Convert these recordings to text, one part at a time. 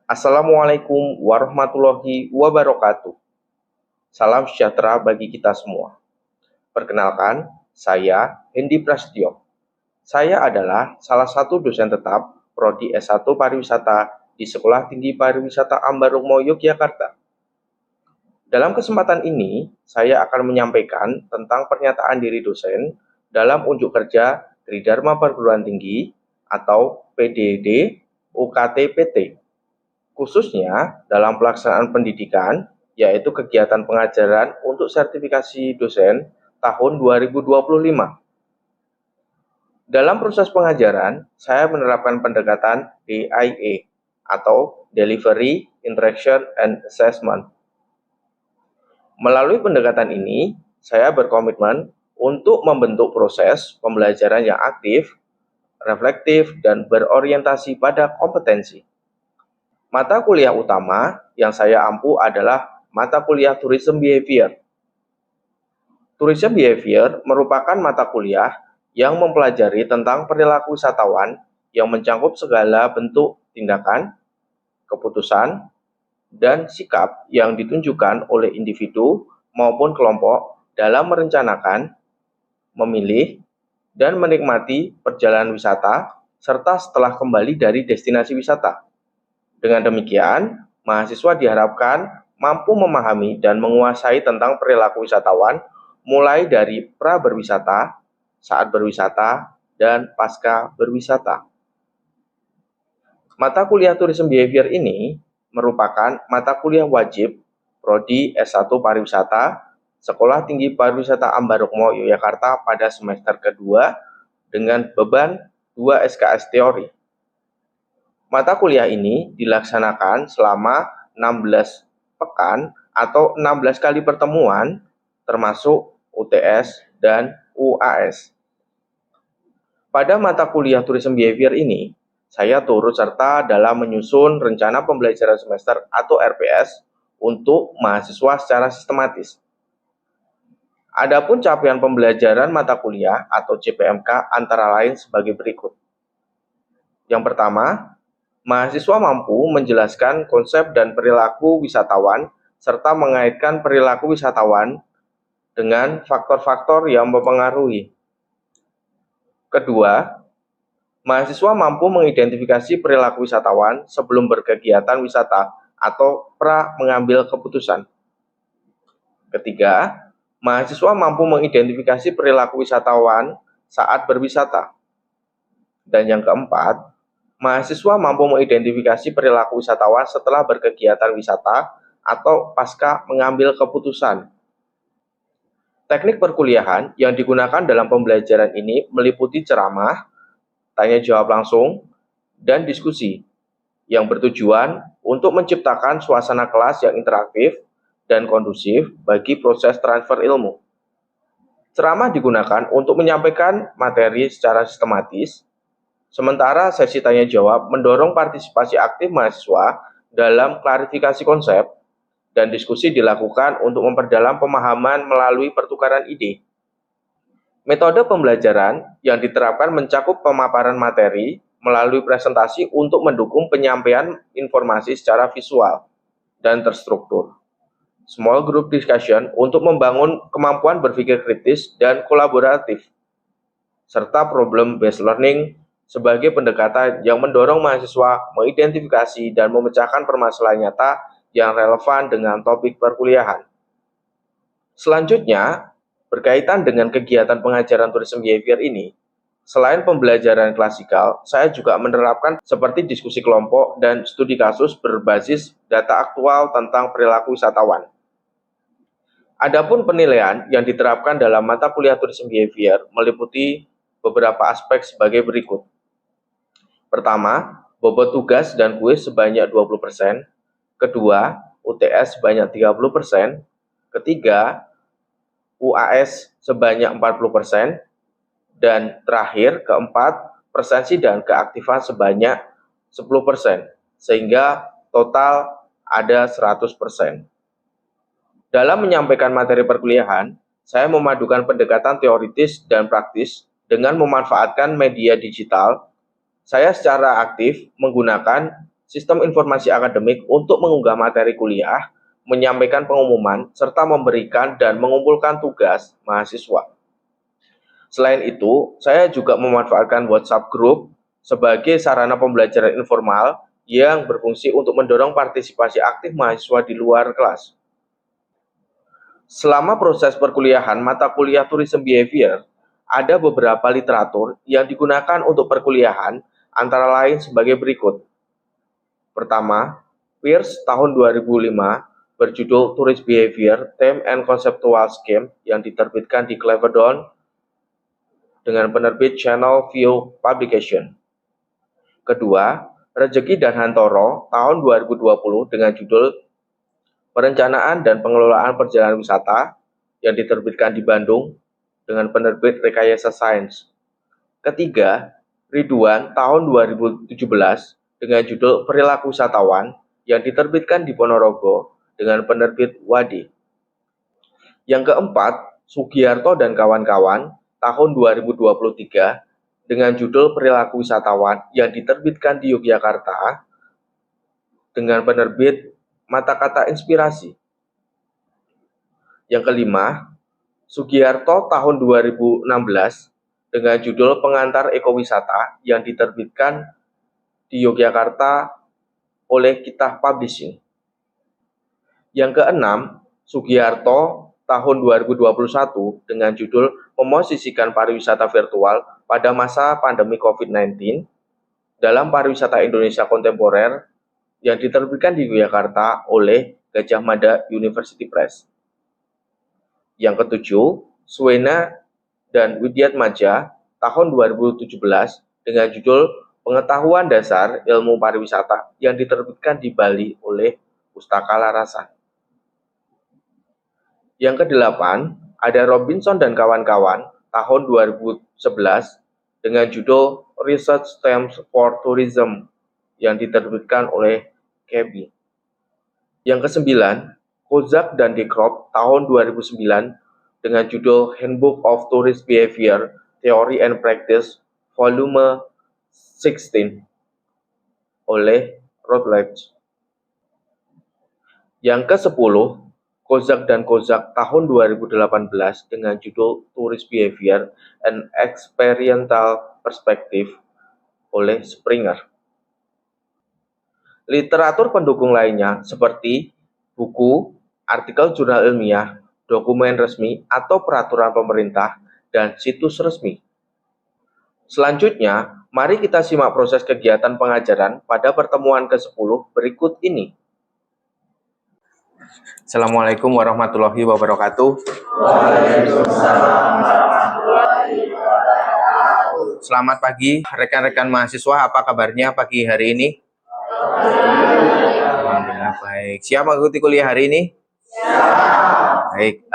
Assalamualaikum warahmatullahi wabarakatuh. Salam sejahtera bagi kita semua. Perkenalkan, saya Hendi Prasetyo. Saya adalah salah satu dosen tetap Prodi S1 Pariwisata di Sekolah Tinggi Pariwisata Ambarukmo, Yogyakarta. Dalam kesempatan ini, saya akan menyampaikan tentang pernyataan diri dosen dalam unjuk kerja Tridharma Perguruan Tinggi atau PDD UKT-PT. Khususnya dalam pelaksanaan pendidikan, yaitu kegiatan pengajaran untuk sertifikasi dosen tahun 2025. Dalam proses pengajaran, saya menerapkan pendekatan DIA atau Delivery, Interaction, and Assessment. Melalui pendekatan ini, saya berkomitmen untuk membentuk proses pembelajaran yang aktif, reflektif, dan berorientasi pada kompetensi. Mata kuliah utama yang saya ampu adalah mata kuliah Tourism Behavior. Tourism Behavior merupakan mata kuliah yang mempelajari tentang perilaku wisatawan yang mencakup segala bentuk tindakan, keputusan, dan sikap yang ditunjukkan oleh individu maupun kelompok dalam merencanakan, memilih, dan menikmati perjalanan wisata serta setelah kembali dari destinasi wisata. Dengan demikian, mahasiswa diharapkan mampu memahami dan menguasai tentang perilaku wisatawan mulai dari pra-berwisata, saat berwisata, dan pasca berwisata. Mata kuliah Tourism Behavior ini merupakan mata kuliah wajib Prodi S1 Pariwisata Sekolah Tinggi Pariwisata Ambarukmo, Yogyakarta pada semester kedua dengan beban 2 SKS teori. Mata kuliah ini dilaksanakan selama 16 pekan atau 16 kali pertemuan, termasuk UTS dan UAS. Pada mata kuliah Tourism Behavior ini, saya turut serta dalam menyusun rencana pembelajaran semester atau RPS untuk mahasiswa secara sistematis. Adapun capaian pembelajaran mata kuliah atau CPMK antara lain sebagai berikut. Yang pertama, mahasiswa mampu menjelaskan konsep dan perilaku wisatawan serta mengaitkan perilaku wisatawan dengan faktor-faktor yang mempengaruhi. Kedua, mahasiswa mampu mengidentifikasi perilaku wisatawan sebelum berkegiatan wisata atau pra mengambil keputusan. Ketiga, mahasiswa mampu mengidentifikasi perilaku wisatawan saat berwisata. Dan yang keempat, mahasiswa mampu mengidentifikasi perilaku wisatawan setelah berkegiatan wisata atau pasca mengambil keputusan. Teknik perkuliahan yang digunakan dalam pembelajaran ini meliputi ceramah, tanya jawab langsung, dan diskusi yang bertujuan untuk menciptakan suasana kelas yang interaktif dan kondusif bagi proses transfer ilmu. Ceramah digunakan untuk menyampaikan materi secara sistematis. Sementara sesi tanya jawab mendorong partisipasi aktif mahasiswa dalam klarifikasi konsep dan diskusi dilakukan untuk memperdalam pemahaman melalui pertukaran ide. Metode pembelajaran yang diterapkan mencakup pemaparan materi melalui presentasi untuk mendukung penyampaian informasi secara visual dan terstruktur. Small group discussion untuk membangun kemampuan berpikir kritis dan kolaboratif, serta problem-based learning sebagai pendekatan yang mendorong mahasiswa mengidentifikasi dan memecahkan permasalahan nyata yang relevan dengan topik perkuliahan. Selanjutnya, berkaitan dengan kegiatan pengajaran tourism behavior ini, selain pembelajaran klasikal, saya juga menerapkan seperti diskusi kelompok dan studi kasus berbasis data aktual tentang perilaku wisatawan. Adapun penilaian yang diterapkan dalam mata kuliah tourism behavior meliputi beberapa aspek sebagai berikut. Pertama, bobot tugas dan kuis sebanyak 20%. Kedua, UTS sebanyak 30%. Ketiga, UAS sebanyak 40%. Dan terakhir, keempat, presensi dan keaktifan sebanyak 10%. Sehingga total ada 100%. Dalam menyampaikan materi perkuliahan, saya memadukan pendekatan teoritis dan praktis dengan memanfaatkan media digital. Saya secara aktif menggunakan sistem informasi akademik untuk mengunggah materi kuliah, menyampaikan pengumuman, serta memberikan dan mengumpulkan tugas mahasiswa. Selain itu, saya juga memanfaatkan WhatsApp Group sebagai sarana pembelajaran informal yang berfungsi untuk mendorong partisipasi aktif mahasiswa di luar kelas. Selama proses perkuliahan mata kuliah Tourism Behavior, ada beberapa literatur yang digunakan untuk perkuliahan, antara lain sebagai berikut. Pertama, Pierce tahun 2005 berjudul Tourist Behavior, Theme and Conceptual Scheme yang diterbitkan di Clevedon dengan penerbit Channel View Publication. Kedua, Rezeki dan Hantoro tahun 2020 dengan judul Perencanaan dan Pengelolaan Perjalanan Wisata yang diterbitkan di Bandung dengan penerbit Rekayasa Sains. Ketiga, Ridwan tahun 2017 dengan judul Perilaku Wisatawan yang diterbitkan di Ponorogo dengan penerbit Wadi. Yang keempat, Sugiarto dan kawan-kawan tahun 2023 dengan judul Perilaku Wisatawan yang diterbitkan di Yogyakarta dengan penerbit Mata Kata Inspirasi. Yang kelima, Sugiarto tahun 2016 dengan judul Pengantar Ekowisata yang diterbitkan di Yogyakarta oleh Kitah Publishing. Yang keenam, Sugiarto tahun 2021 dengan judul Memosisikan Pariwisata Virtual pada Masa Pandemi COVID-19 dalam Pariwisata Indonesia Kontemporer yang diterbitkan di Yogyakarta oleh Gajah Mada University Press. Yang ketujuh, Suena dan Widyatmaja tahun 2017 dengan judul Pengetahuan Dasar Ilmu Pariwisata yang diterbitkan di Bali oleh Pustaka Larasan. Yang kedelapan, ada Robinson dan kawan-kawan tahun 2011 dengan judul Research Themes for Tourism yang diterbitkan oleh KEBI. Yang kesembilan, Kozak dan Dekrop tahun 2009 dengan judul Handbook of Tourist Behavior, Theory and Practice, volume 16 oleh Routledge. Yang ke-10, Kozak dan Kozak tahun 2018 dengan judul Tourist Behavior and Experiential Perspective oleh Springer. Literatur pendukung lainnya seperti buku, artikel jurnal ilmiah, dokumen resmi atau peraturan pemerintah, dan situs resmi. Selanjutnya, mari kita simak proses kegiatan pengajaran pada pertemuan ke-10 berikut ini. Assalamualaikum warahmatullahi wabarakatuh. Waalaikumsalam warahmatullahi wabarakatuh. Selamat pagi rekan-rekan mahasiswa, apa kabarnya pagi hari ini? Alhamdulillah baik. Siap mengikuti kuliah hari ini? Siap. Baik,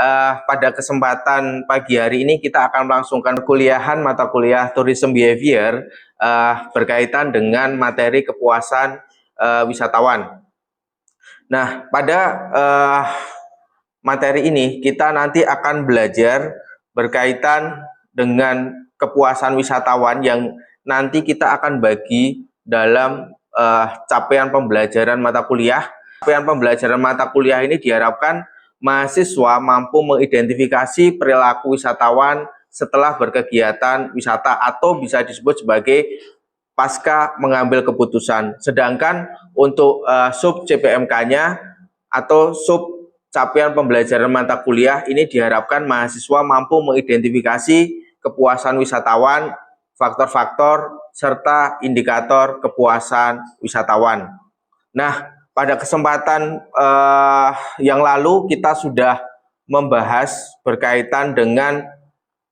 pada kesempatan pagi hari ini kita akan melangsungkan kuliahan mata kuliah Tourism Behavior berkaitan dengan materi kepuasan wisatawan. Nah, pada materi ini kita nanti akan belajar berkaitan dengan kepuasan wisatawan yang nanti kita akan bagi dalam capaian pembelajaran mata kuliah. Capaian pembelajaran mata kuliah ini diharapkan mahasiswa mampu mengidentifikasi perilaku wisatawan setelah berkegiatan wisata atau bisa disebut sebagai pasca mengambil keputusan. Sedangkan untuk sub CPMK-nya atau sub capaian pembelajaran mata kuliah ini diharapkan mahasiswa mampu mengidentifikasi kepuasan wisatawan, faktor-faktor, serta indikator kepuasan wisatawan. Nah, pada kesempatan yang lalu kita sudah membahas berkaitan dengan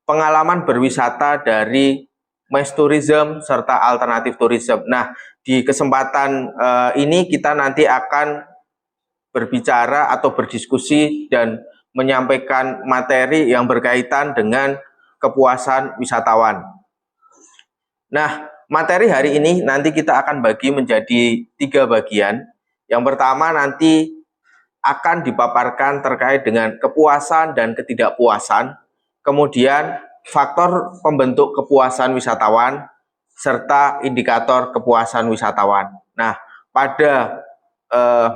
pengalaman berwisata dari mass tourism serta alternatif tourism. Nah, di kesempatan ini kita nanti akan berbicara atau berdiskusi dan menyampaikan materi yang berkaitan dengan kepuasan wisatawan. Nah, materi hari ini nanti kita akan bagi menjadi 3 bagian. Yang pertama nanti akan dipaparkan terkait dengan kepuasan dan ketidakpuasan, kemudian faktor pembentuk kepuasan wisatawan, serta indikator kepuasan wisatawan. Nah, pada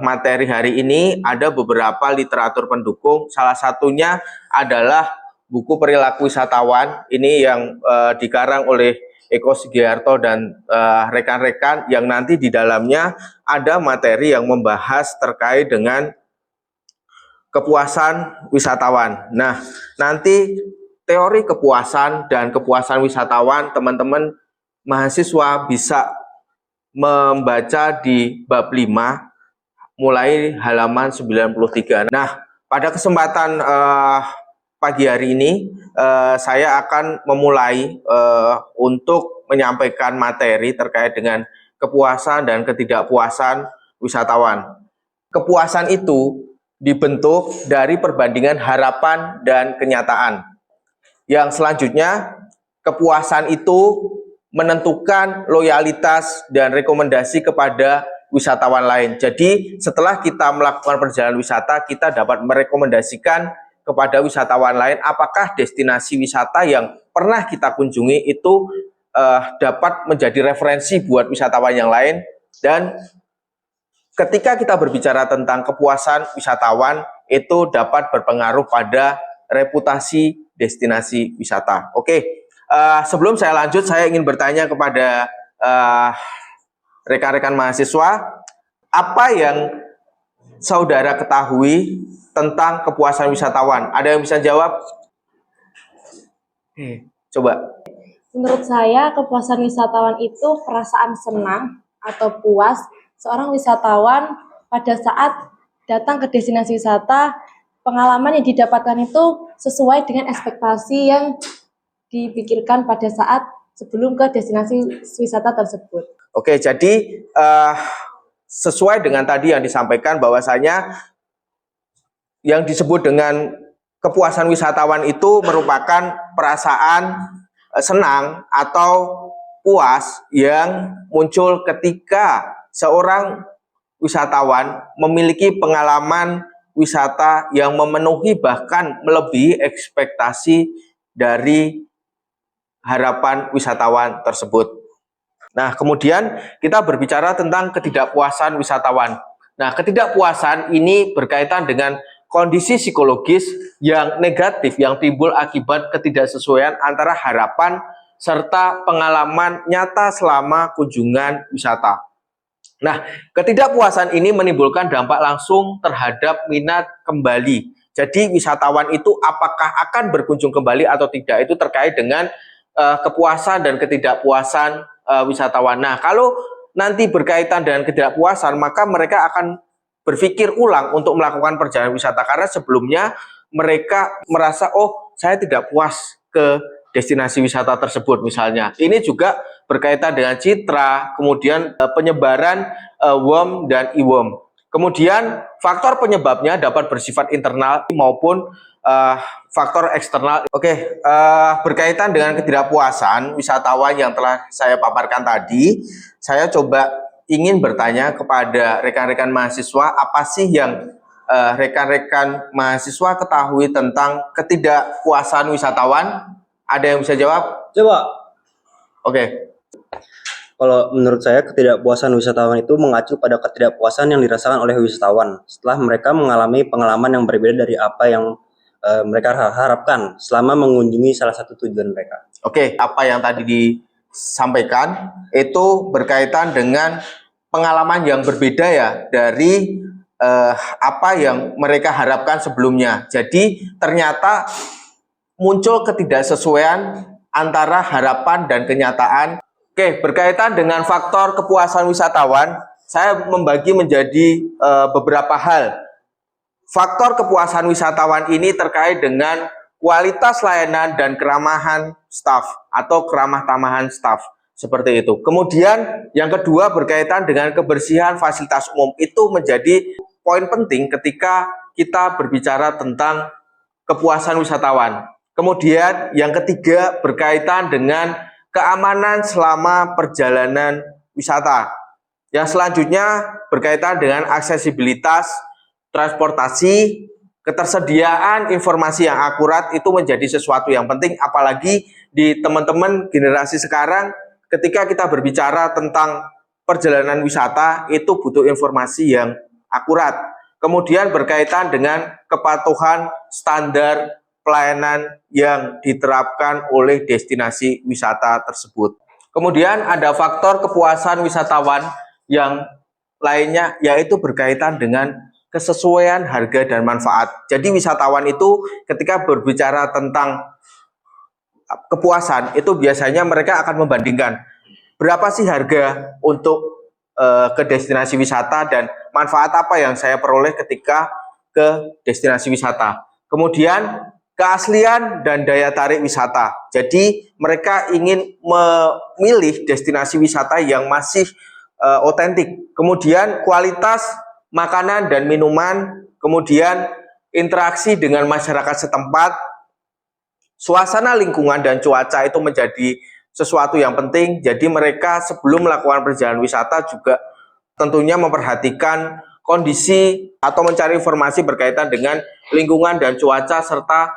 materi hari ini ada beberapa literatur pendukung. Salah satunya adalah buku Perilaku Wisatawan. Ini yang dikarang oleh Eko Sugiarto dan rekan-rekan, yang nanti di dalamnya ada materi yang membahas terkait dengan kepuasan wisatawan. Nah, nanti teori kepuasan dan kepuasan wisatawan teman-teman mahasiswa bisa membaca di bab 5 mulai halaman 93. Nah, pada kesempatan pagi hari ini saya akan memulai untuk menyampaikan materi terkait dengan kepuasan dan ketidakpuasan wisatawan. Kepuasan itu dibentuk dari perbandingan harapan dan kenyataan. Yang selanjutnya, kepuasan itu menentukan loyalitas dan rekomendasi kepada wisatawan lain. Jadi setelah kita melakukan perjalanan wisata, kita dapat merekomendasikan kepada wisatawan lain apakah destinasi wisata yang pernah kita kunjungi itu dapat menjadi referensi buat wisatawan yang lain. Dan ketika kita berbicara tentang kepuasan wisatawan, itu dapat berpengaruh pada reputasi destinasi wisata. Oke, sebelum saya lanjut, saya ingin bertanya kepada rekan-rekan mahasiswa, apa yang saudara ketahui tentang kepuasan wisatawan? Ada yang bisa jawab? Coba. Menurut saya, kepuasan wisatawan itu perasaan senang atau puas seorang wisatawan pada saat datang ke destinasi wisata. Pengalaman yang didapatkan itu sesuai dengan ekspektasi yang dipikirkan pada saat sebelum ke destinasi wisata tersebut. Oke, jadi sesuai dengan tadi yang disampaikan bahwasanya yang disebut dengan kepuasan wisatawan itu merupakan perasaan senang atau puas yang muncul ketika seorang wisatawan memiliki pengalaman wisata yang memenuhi bahkan melebihi ekspektasi dari harapan wisatawan tersebut. Nah, kemudian kita berbicara tentang ketidakpuasan wisatawan. Nah, ketidakpuasan ini berkaitan dengan kondisi psikologis yang negatif yang timbul akibat ketidaksesuaian antara harapan serta pengalaman nyata selama kunjungan wisata. Nah, ketidakpuasan ini menimbulkan dampak langsung terhadap minat kembali. Jadi wisatawan itu apakah akan berkunjung kembali atau tidak, itu terkait dengan kepuasan dan ketidakpuasan wisatawan. Nah, kalau nanti berkaitan dengan ketidakpuasan, maka mereka akan berpikir ulang untuk melakukan perjalanan wisata karena sebelumnya mereka merasa, oh, saya tidak puas ke destinasi wisata tersebut misalnya. Ini juga berkaitan dengan citra, kemudian penyebaran worm dan e-worm. Kemudian faktor penyebabnya dapat bersifat internal maupun faktor eksternal. Oke, berkaitan dengan ketidakpuasan wisatawan yang telah saya paparkan tadi, saya coba ingin bertanya kepada rekan-rekan mahasiswa, apa sih yang rekan-rekan mahasiswa ketahui tentang ketidakpuasan wisatawan? Ada yang bisa jawab? Coba. Oke. Kalau menurut saya, ketidakpuasan wisatawan itu mengacu pada ketidakpuasan yang dirasakan oleh wisatawan setelah mereka mengalami pengalaman yang berbeda dari apa yang mereka harapkan selama mengunjungi salah satu tujuan mereka. Oke, apa yang tadi disampaikan itu berkaitan dengan pengalaman yang berbeda ya dari apa yang mereka harapkan sebelumnya. Jadi ternyata muncul ketidaksesuaian antara harapan dan kenyataan. Oke, berkaitan dengan faktor kepuasan wisatawan, saya membagi menjadi beberapa hal. Faktor kepuasan wisatawan ini terkait dengan kualitas layanan dan keramahan staf atau keramah tamahan staf, seperti itu. Kemudian yang kedua berkaitan dengan kebersihan fasilitas umum, itu menjadi poin penting ketika kita berbicara tentang kepuasan wisatawan. Kemudian yang ketiga berkaitan dengan keamanan selama perjalanan wisata. Yang selanjutnya berkaitan dengan aksesibilitas transportasi, ketersediaan informasi yang akurat itu menjadi sesuatu yang penting, apalagi di teman-teman generasi sekarang ketika kita berbicara tentang perjalanan wisata itu butuh informasi yang akurat. Kemudian berkaitan dengan kepatuhan standar pelayanan yang diterapkan oleh destinasi wisata tersebut. Kemudian ada faktor kepuasan wisatawan yang lainnya, yaitu berkaitan dengan kesesuaian harga dan manfaat. Jadi wisatawan itu ketika berbicara tentang kepuasan itu biasanya mereka akan membandingkan berapa sih harga untuk ke destinasi wisata dan manfaat apa yang saya peroleh ketika ke destinasi wisata. Kemudian keaslian dan daya tarik wisata. Jadi mereka ingin memilih destinasi wisata yang masih otentik. Kemudian kualitas makanan dan minuman, kemudian interaksi dengan masyarakat setempat, suasana lingkungan dan cuaca itu menjadi sesuatu yang penting. Jadi mereka sebelum melakukan perjalanan wisata juga tentunya memperhatikan kondisi atau mencari informasi berkaitan dengan lingkungan dan cuaca serta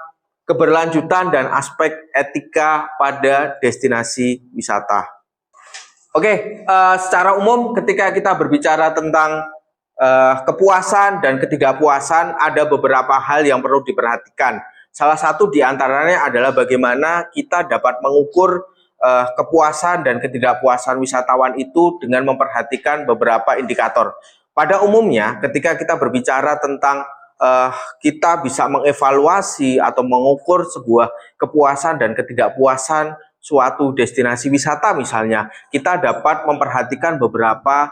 keberlanjutan dan aspek etika pada destinasi wisata. Oke, secara umum ketika kita berbicara tentang kepuasan dan ketidakpuasan, ada beberapa hal yang perlu diperhatikan. Salah satu diantaranya adalah bagaimana kita dapat mengukur kepuasan dan ketidakpuasan wisatawan itu dengan memperhatikan beberapa indikator. Pada umumnya, ketika kita berbicara tentang kita bisa mengevaluasi atau mengukur sebuah kepuasan dan ketidakpuasan suatu destinasi wisata misalnya, kita dapat memperhatikan beberapa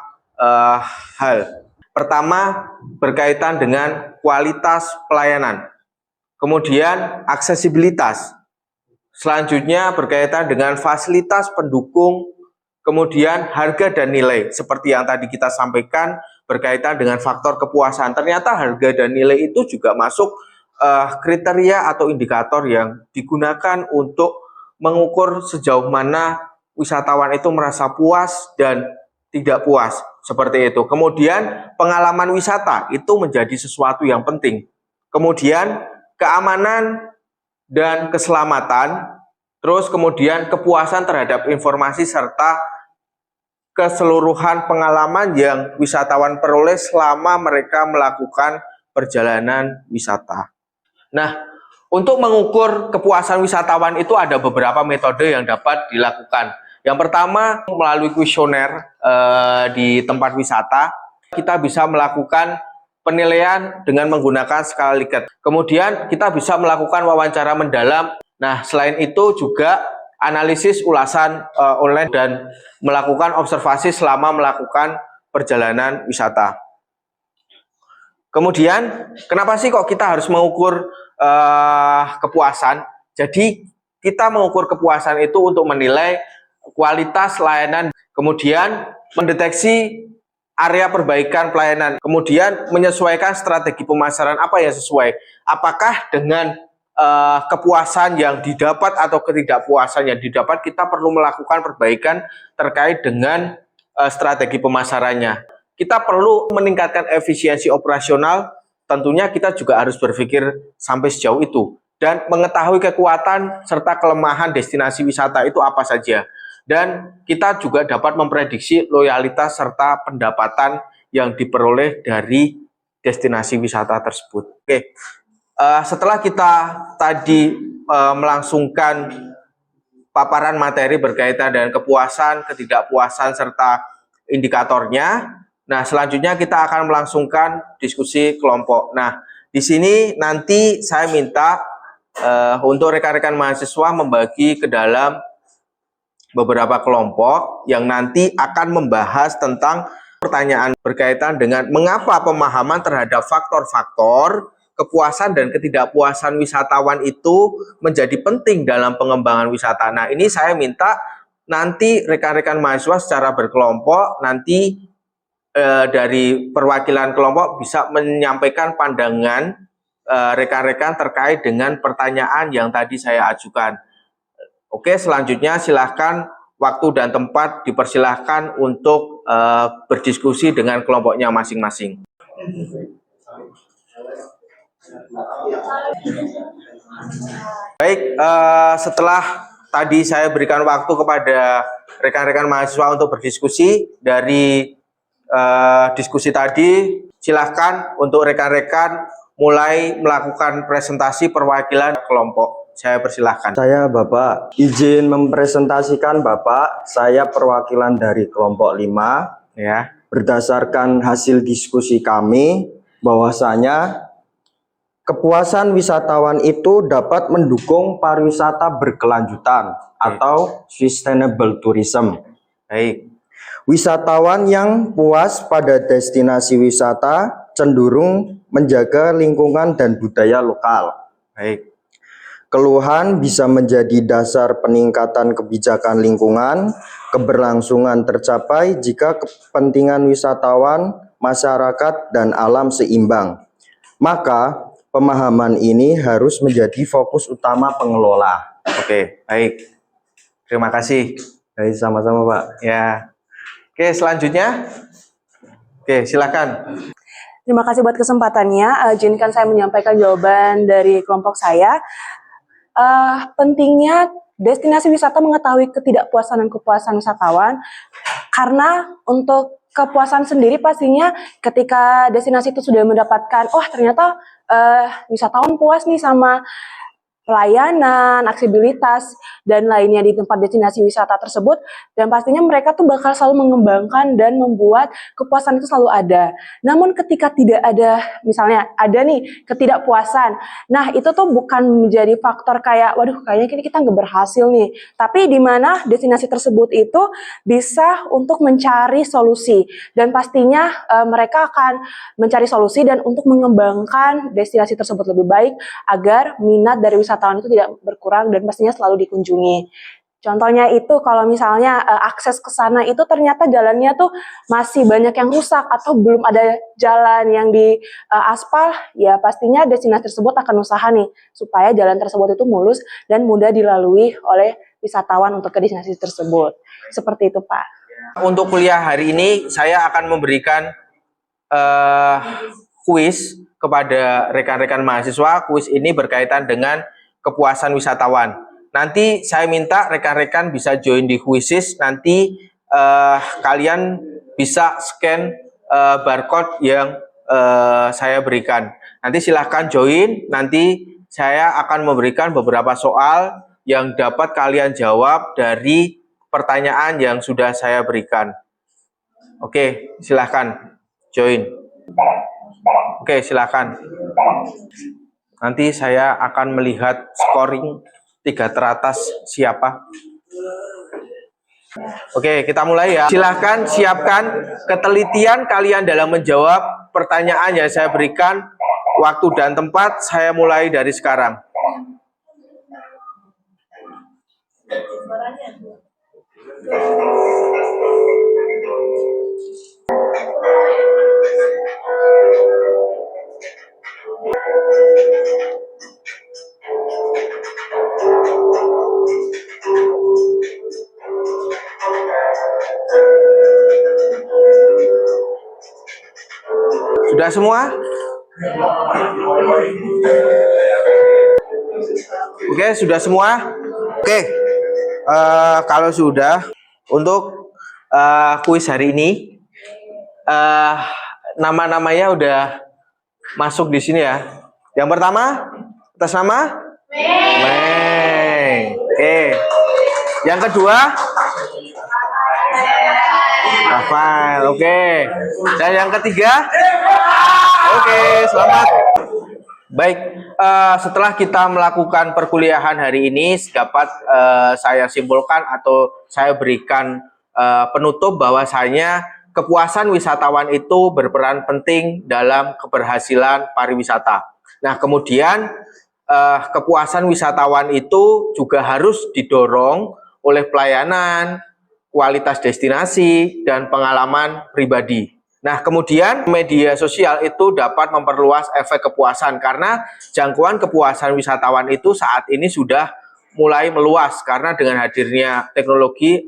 hal. Pertama, berkaitan dengan kualitas pelayanan. Kemudian, aksesibilitas. Selanjutnya, berkaitan dengan fasilitas pendukung. Kemudian, harga dan nilai. Seperti yang tadi kita sampaikan, berkaitan dengan faktor kepuasan. Ternyata harga dan nilai itu juga masuk kriteria atau indikator yang digunakan untuk mengukur sejauh mana wisatawan itu merasa puas dan tidak puas, seperti itu. Kemudian pengalaman wisata itu menjadi sesuatu yang penting. Kemudian keamanan dan keselamatan, terus kemudian kepuasan terhadap informasi serta keseluruhan pengalaman yang wisatawan peroleh selama mereka melakukan perjalanan wisata. Nah, untuk mengukur kepuasan wisatawan itu ada beberapa metode yang dapat dilakukan. Yang pertama, melalui kuesioner di tempat wisata, kita bisa melakukan penilaian dengan menggunakan skala Likert. Kemudian kita bisa melakukan wawancara mendalam. Nah, selain itu juga analisis ulasan online dan melakukan observasi selama melakukan perjalanan wisata. Kemudian, kenapa sih kok kita harus mengukur kepuasan? Jadi, kita mengukur kepuasan itu untuk menilai kualitas layanan, kemudian mendeteksi area perbaikan pelayanan, kemudian menyesuaikan strategi pemasaran apa yang sesuai. Apakah dengan kepuasan yang didapat atau ketidakpuasan yang didapat, kita perlu melakukan perbaikan terkait dengan strategi pemasarannya. Kita perlu meningkatkan efisiensi operasional, tentunya kita juga harus berpikir sampai sejauh itu. Dan mengetahui kekuatan serta kelemahan destinasi wisata itu apa saja. Dan kita juga dapat memprediksi loyalitas serta pendapatan yang diperoleh dari destinasi wisata tersebut. Oke, setelah kita tadi melangsungkan paparan materi berkaitan dengan kepuasan, ketidakpuasan, serta indikatornya, nah, selanjutnya kita akan melangsungkan diskusi kelompok. Nah, di sini nanti saya minta untuk rekan-rekan mahasiswa membagi ke dalam beberapa kelompok yang nanti akan membahas tentang pertanyaan berkaitan dengan mengapa pemahaman terhadap faktor-faktor kepuasan dan ketidakpuasan wisatawan itu menjadi penting dalam pengembangan wisata. Nah, ini saya minta nanti rekan-rekan mahasiswa secara berkelompok nanti dari perwakilan kelompok bisa menyampaikan pandangan rekan-rekan terkait dengan pertanyaan yang tadi saya ajukan. Oke, selanjutnya silahkan waktu dan tempat dipersilahkan untuk berdiskusi dengan kelompoknya masing-masing. Baik, setelah tadi saya berikan waktu kepada rekan-rekan mahasiswa untuk berdiskusi. Dari diskusi tadi, silahkan untuk rekan-rekan mulai melakukan presentasi perwakilan kelompok. Saya persilahkan. Saya Bapak, izin mempresentasikan Bapak, saya perwakilan dari kelompok 5. Ya. Berdasarkan hasil diskusi kami, bahwasanya kepuasan wisatawan itu dapat mendukung pariwisata berkelanjutan atau sustainable tourism. Baik. Wisatawan yang puas pada destinasi wisata cenderung menjaga lingkungan dan budaya lokal. Baik. Keluhan bisa menjadi dasar peningkatan kebijakan lingkungan, keberlangsungan tercapai jika kepentingan wisatawan, masyarakat, dan alam seimbang. Maka, pemahaman ini harus menjadi fokus utama pengelola. Oke, baik. Terima kasih. Baik, sama-sama Pak. Ya. Oke, selanjutnya. Oke, silakan. Terima kasih buat kesempatannya. Izinkan saya menyampaikan jawaban dari kelompok saya. Pentingnya destinasi wisata mengetahui ketidakpuasan dan kepuasan wisatawan, karena untuk kepuasan sendiri pastinya ketika destinasi itu sudah mendapatkan, oh ternyata wisatawan puas nih sama pelayanan, aksesibilitas, dan lainnya di tempat destinasi wisata tersebut, dan pastinya mereka tuh bakal selalu mengembangkan dan membuat kepuasan itu selalu ada. Namun ketika tidak ada, misalnya ada nih ketidakpuasan, nah itu tuh bukan menjadi faktor kayak, waduh kayaknya kita nggak berhasil nih, tapi di mana destinasi tersebut itu bisa untuk mencari solusi, dan pastinya mereka akan mencari solusi dan untuk mengembangkan destinasi tersebut lebih baik agar minat dari wisatawan itu tidak berkurang dan pastinya selalu dikunjungi. Contohnya itu kalau misalnya akses ke sana itu ternyata jalannya tuh masih banyak yang rusak atau belum ada jalan yang di aspal, ya pastinya destinasi tersebut akan usaha nih supaya jalan tersebut itu mulus dan mudah dilalui oleh wisatawan untuk ke destinasi tersebut. Seperti itu Pak. Untuk kuliah hari ini saya akan memberikan kuis kepada rekan-rekan mahasiswa. Kuis ini berkaitan dengan kepuasan wisatawan. Nanti saya minta rekan-rekan bisa join di Quizizz. Nanti kalian bisa scan barcode yang saya berikan. Nanti silahkan join. Nanti saya akan memberikan beberapa soal yang dapat kalian jawab dari pertanyaan yang sudah saya berikan. Oke, silahkan join. Oke, silahkan. Nanti saya akan melihat scoring 3 teratas siapa. Oke, kita mulai ya. Silahkan siapkan ketelitian kalian dalam menjawab pertanyaan yang saya berikan. Waktu dan tempat saya mulai dari sekarang. Sudah semua? Oke, sudah semua? Oke, kalau sudah, untuk kuis hari ini, nama-namanya udah masuk di sini ya. Yang pertama, atas nama? Mei. Oke. Yang kedua? Rafael. Oke. Dan yang ketiga? Oke, selamat. Baik, setelah kita melakukan perkuliahan hari ini, dapat saya simpulkan atau saya berikan penutup bahwasanya kepuasan wisatawan itu berperan penting dalam keberhasilan pariwisata. Nah, kemudian kepuasan wisatawan itu juga harus didorong oleh pelayanan, kualitas destinasi, dan pengalaman pribadi. Nah, kemudian media sosial itu dapat memperluas efek kepuasan karena jangkauan kepuasan wisatawan itu saat ini sudah mulai meluas karena dengan hadirnya teknologi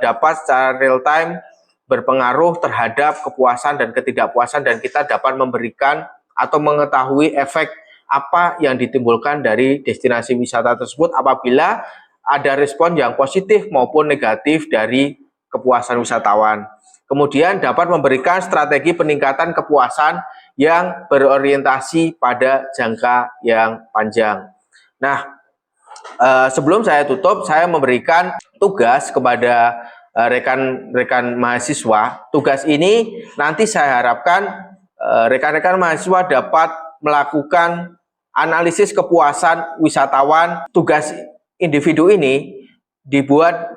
dapat secara real time berpengaruh terhadap kepuasan dan ketidakpuasan, dan kita dapat memberikan atau mengetahui efek apa yang ditimbulkan dari destinasi wisata tersebut apabila ada respon yang positif maupun negatif dari kepuasan wisatawan. Kemudian dapat memberikan strategi peningkatan kepuasan yang berorientasi pada jangka yang panjang. Nah, sebelum saya tutup, saya memberikan tugas kepada rekan-rekan mahasiswa. Tugas ini nanti saya harapkan rekan-rekan mahasiswa dapat melakukan analisis kepuasan wisatawan. Tugas individu ini dibuat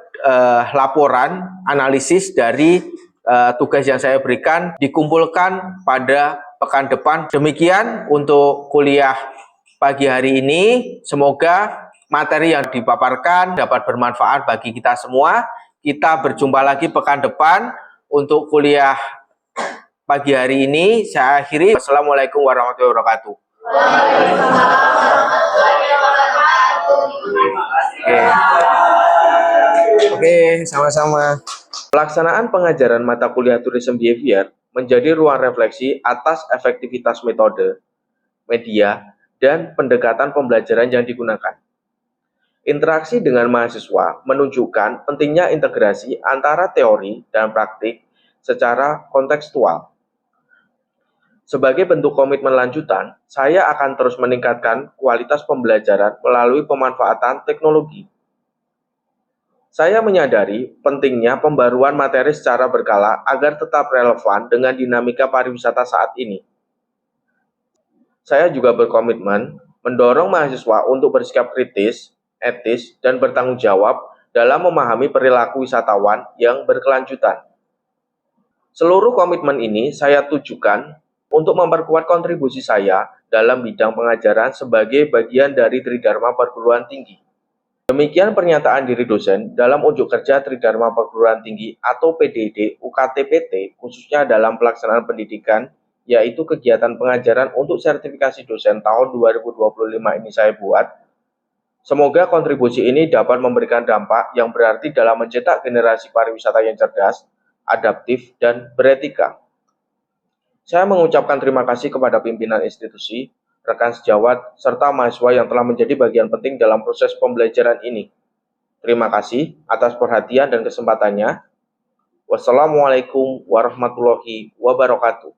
laporan analisis dari tugas yang saya berikan, dikumpulkan pada pekan depan. Demikian untuk kuliah pagi hari ini. Semoga materi yang dipaparkan dapat bermanfaat bagi kita semua. Kita berjumpa lagi pekan depan untuk kuliah pagi hari ini. Saya akhiri. Wassalamualaikum warahmatullahi wabarakatuh. Oke, sama-sama. Pelaksanaan pengajaran mata kuliah Tourism Behavior menjadi ruang refleksi atas efektivitas metode, media, dan pendekatan pembelajaran yang digunakan. Interaksi dengan mahasiswa menunjukkan pentingnya integrasi antara teori dan praktik secara kontekstual. Sebagai bentuk komitmen lanjutan, saya akan terus meningkatkan kualitas pembelajaran melalui pemanfaatan teknologi. Saya menyadari pentingnya pembaruan materi secara berkala agar tetap relevan dengan dinamika pariwisata saat ini. Saya juga berkomitmen mendorong mahasiswa untuk bersikap kritis, etis, dan bertanggung jawab dalam memahami perilaku wisatawan yang berkelanjutan. Seluruh komitmen ini saya tujukan untuk memperkuat kontribusi saya dalam bidang pengajaran sebagai bagian dari Tridharma Perguruan Tinggi. Demikian pernyataan diri dosen dalam unjuk kerja Tridharma Perguruan Tinggi atau PDD UKT-PT khususnya dalam pelaksanaan pendidikan, yaitu kegiatan pengajaran untuk sertifikasi dosen tahun 2025 ini saya buat. Semoga kontribusi ini dapat memberikan dampak yang berarti dalam mencetak generasi pariwisata yang cerdas, adaptif, dan beretika. Saya mengucapkan terima kasih kepada pimpinan institusi, rekan sejawat, serta mahasiswa yang telah menjadi bagian penting dalam proses pembelajaran ini. Terima kasih atas perhatian dan kesempatannya. Wassalamualaikum warahmatullahi wabarakatuh.